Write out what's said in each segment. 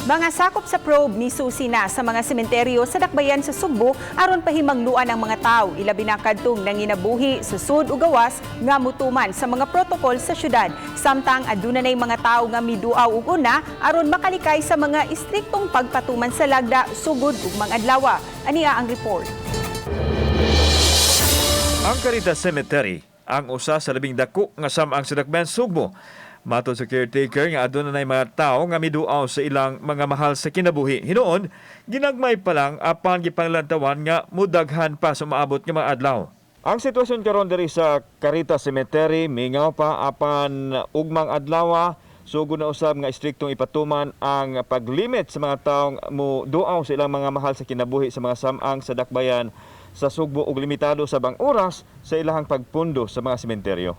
Mga sakop sa probe ni Susi na sa mga sementeryo sa dakbayan sa Sugbo aron pahimangnuan ang mga tao ilabi na kadtong nanginabuhi sa sud ug gawas nga mutuman sa mga protokol sa syudad. Samtang aduna nay mga tao nga miduaw ug una aron makalikay sa mga istriktong pagpatuman sa lagda sugod ug mga adlaw. Ania ang report. Ang Caritas Cemetery ang usa sa labing dako nga samang sa dakbayan Sugbo. Matod sa caretaker nga aduna nay mga tao nga miduaw sa ilang mga mahal sa kinabuhi. Hinuon, ginagmay pa lang apan gipanglantawan nga mudaghan pa sa maabot nga mga adlaw. Ang sitwasyon karon diri sa Caritas Cemetery mingaw pa apan ugmang adlaw sugod na usab nga istriktong ipatuman ang paglimit sa mga taong muduaw sa ilang mga mahal sa kinabuhi sa mga samang sa dakbayan sa Sugbo ug limitado sa bang oras sa ilahang pagpundo sa mga sementeryo.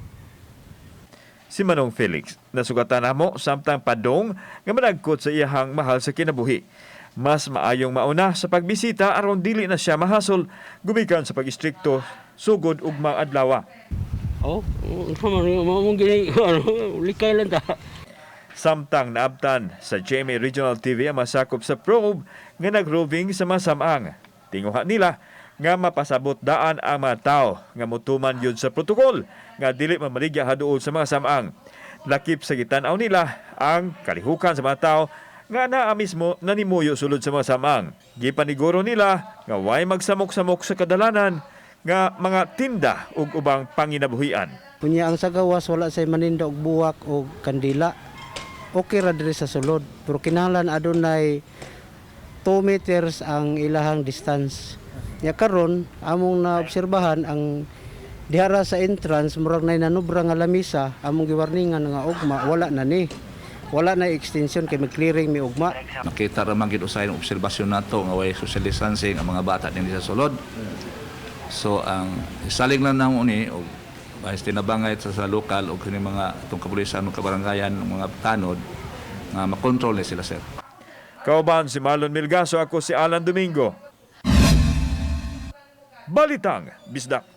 Si Manong Felix, nasugatan namo samtang padong nga managkot sa iyahang mahal sa kinabuhi. Mas maayong mauna sa pagbisita aron dili na siya mahasol gumikan sa pag-istrikto sugod ug mga adlaw. Likay lang ta. Samtang naabtan sa GMA Regional TV ang masakop sa probe nga nagroving sa mga samang. Tinguha nila nga mapasabot daan ang mga tao nga mutuman yun sa protokol nga dili mamaligya haduol sa mga samang. Lakip sa gitanaw nila ang kalihukan sa mga tao nga naa mismo nanimuyo sulod sa mga samang. Gipaniguro nila nga way magsamok-samok sa kadalanan nga mga tinda ug ubang panginabuhian. Punya ang sagawas wala say maninda og buwak o kandila. Okay ra diri sa sulod, pero kinahanglan adunay 2 meters ang ilahang distance. Ya karon among naobserbahan ang dihara sa entrance murag nay nanubra nga lamisa among giwarningan nga ugma wala na ni. Wala na extension kay mag-clearing mi ugma. Nakita ra man gid usay ng obserbasyon nato nga way social distancing ang mga bata dinhi sa sulod. So ang saling lang namo ni og bahis tinabangay sa lokal og kini mga itong kapulisan ug kabarangayan mga tanod nga makontrol ni sila sir. Kauban si Marlon Milgaso, ako si Alan Domingo. Balitang Bisdak.